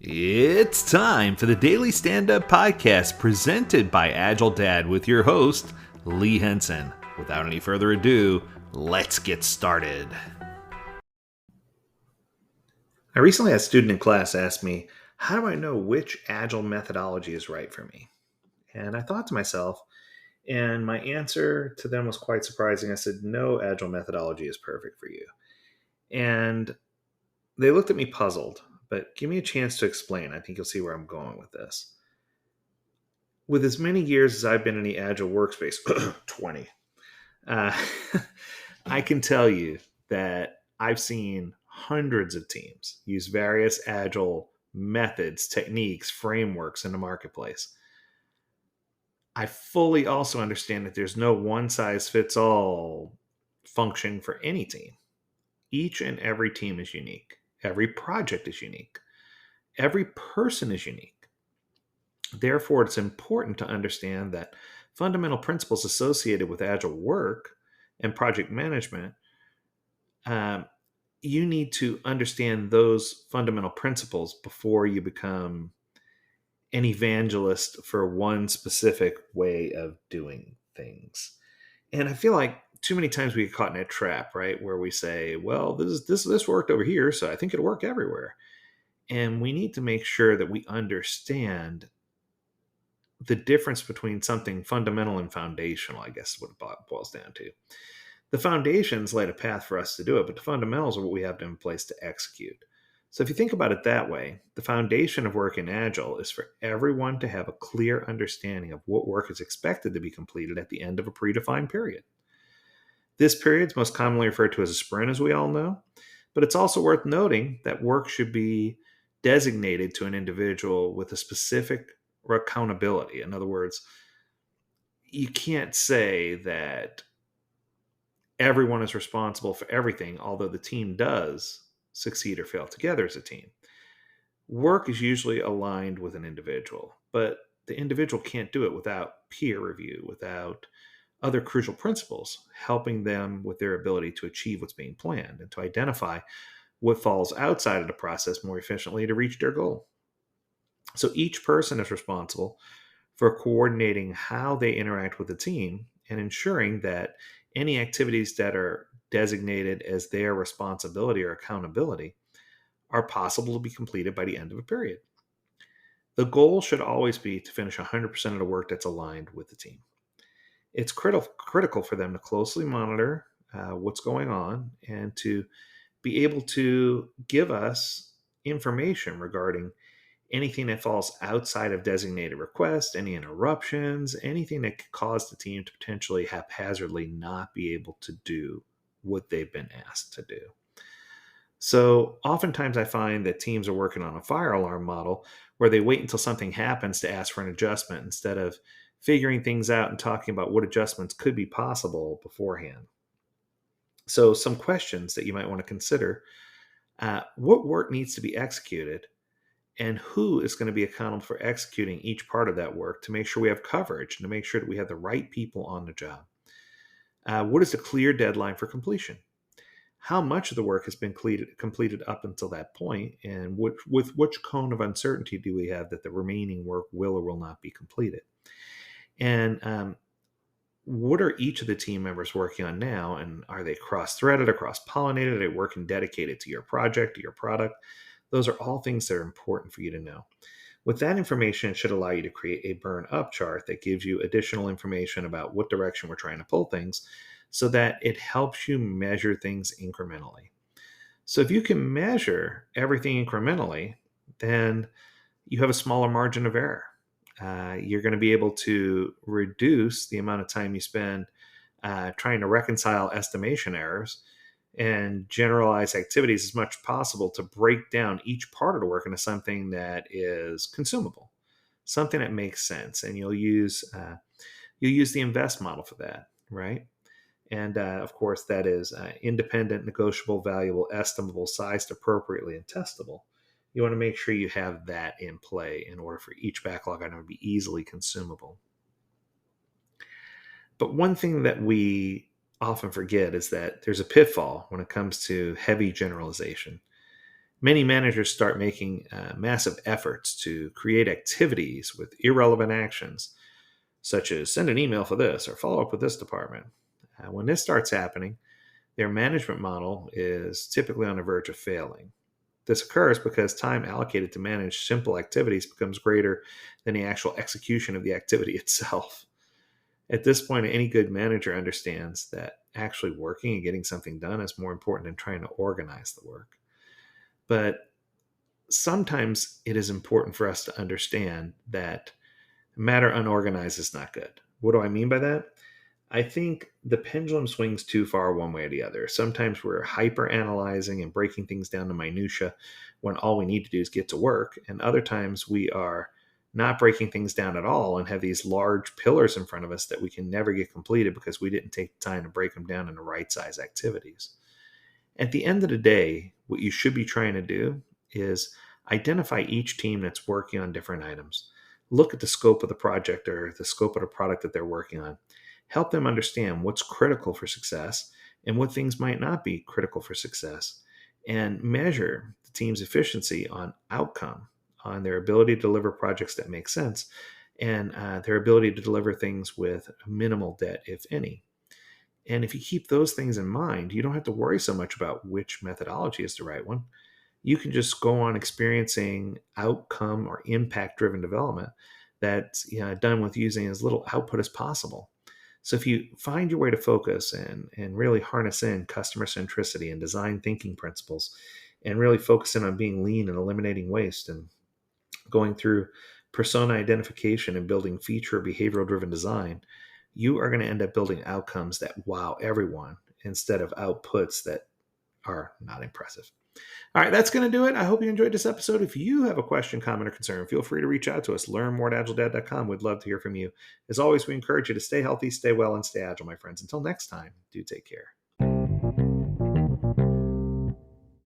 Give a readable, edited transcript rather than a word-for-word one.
It's time for the Daily Stand Up Podcast presented by Agile Dad with your host, Lee Henson. Without any further ado, let's get started. I recently had a student in class ask me, how do I know which Agile methodology is right for me? And I thought to myself, and my answer to them was quite surprising. I said, no Agile methodology is perfect for you. And they looked at me puzzled, but give me a chance to explain. I think you'll see where I'm going with this. With as many years as I've been in the Agile workspace, 20, uh, I can tell you that I've seen hundreds of teams use various Agile methods, techniques, frameworks in the marketplace. I fully also understand that there's no one size fits all function for any team. Each and every team is unique. Every project is unique. Every person is unique. Therefore, it's important to understand that fundamental principles associated with Agile work and project management, um, you need to understand those fundamental principles before you become an evangelist for one specific way of doing things. And I feel like too many times we get caught in that trap, right? Where we say, well, this worked over here, so I think it'll work everywhere. And we need to make sure that we understand the difference between something fundamental and foundational, I guess is what it boils down to. The foundations laid a path for us to do it, but the fundamentals are what we have in place to execute. So if you think about it that way, the foundation of work in Agile is for everyone to have a clear understanding of what work is expected to be completed at the end of a predefined period. This period is most commonly referred to as a sprint, as we all know, but it's also worth noting that work should be designated to an individual with a specific accountability. In other words, you can't say that everyone is responsible for everything, although the team does succeed or fail together as a team. Work is usually aligned with an individual, but the individual can't do it without peer review, without other crucial principles helping them with their ability to achieve what's being planned and to identify what falls outside of the process more efficiently to reach their goal. So each person is responsible for coordinating how they interact with the team and ensuring that any activities that are designated as their responsibility or accountability are possible to be completed by the end of a period. The goal should always be to finish 100% of the work that's aligned with the team. It's critical for them to closely monitor what's going on and to be able to give us information regarding anything that falls outside of designated requests, any interruptions, anything that could cause the team to potentially haphazardly not be able to do what they've been asked to do. So oftentimes I find that teams are working on a fire alarm model where they wait until something happens to ask for an adjustment instead of figuring things out and talking about what adjustments could be possible beforehand. So, some questions that you might want to consider: what work needs to be executed, and who is going to be accountable for executing each part of that work to make sure we have coverage and to make sure that we have the right people on the job? What is the clear deadline for completion? How much of the work has been completed up until that point, and with which cone of uncertainty do we have that the remaining work will or will not be completed? And what are each of the team members working on now, and are they cross-threaded or cross-pollinated? Are they working dedicated to your project, to your product? Those are all things that are important for you to know. With that information, it should allow you to create a burn up chart that gives you additional information about what direction we're trying to pull things so that it helps you measure things incrementally. So if you can measure everything incrementally, then you have a smaller margin of error. You're going to be able to reduce the amount of time you spend trying to reconcile estimation errors and generalize activities as much as possible to break down each part of the work into something that is consumable, something that makes sense. And you'll use the invest model for that, right? And of course, that is independent, negotiable, valuable, estimable, sized appropriately, and testable. You want to make sure you have that in play in order for each backlog item to be easily consumable. But one thing that we often forget is that there's a pitfall when it comes to heavy generalization. Many managers start making massive efforts to create activities with irrelevant actions, such as send an email for this or follow up with this department. When this starts happening, their management model is typically on the verge of failing. This occurs because time allocated to manage simple activities becomes greater than the actual execution of the activity itself. At this point, any good manager understands that actually working and getting something done is more important than trying to organize the work. But sometimes it is important for us to understand that matter unorganized is not good. What do I mean by that? I think the pendulum swings too far one way or the other. Sometimes we're hyper analyzing and breaking things down to minutia when all we need to do is get to work. And other times we are not breaking things down at all and have these large pillars in front of us that we can never get completed because we didn't take the time to break them down into right size activities. At the end of the day, what you should be trying to do is identify each team that's working on different items. Look at the scope of the project or the scope of the product that they're working on. Help them understand what's critical for success and what things might not be critical for success. And measure the team's efficiency on outcome, on their ability to deliver projects that make sense, and their ability to deliver things with minimal debt, if any. And if you keep those things in mind, you don't have to worry so much about which methodology is the right one. You can just go on experiencing outcome or impact driven development that's done with using as little output as possible. So if you find your way to focus and really harness in customer centricity and design thinking principles and really focus in on being lean and eliminating waste and going through persona identification and building feature behavioral driven design, you are going to end up building outcomes that wow everyone instead of outputs that are not impressive. All right, that's going to do it. I hope you enjoyed this episode. If you have a question, comment, or concern, feel free to reach out to us. Learn more at agiledad.com. We'd love to hear from you. As always, we encourage you to stay healthy, stay well, and stay agile, my friends. Until next time, do take care.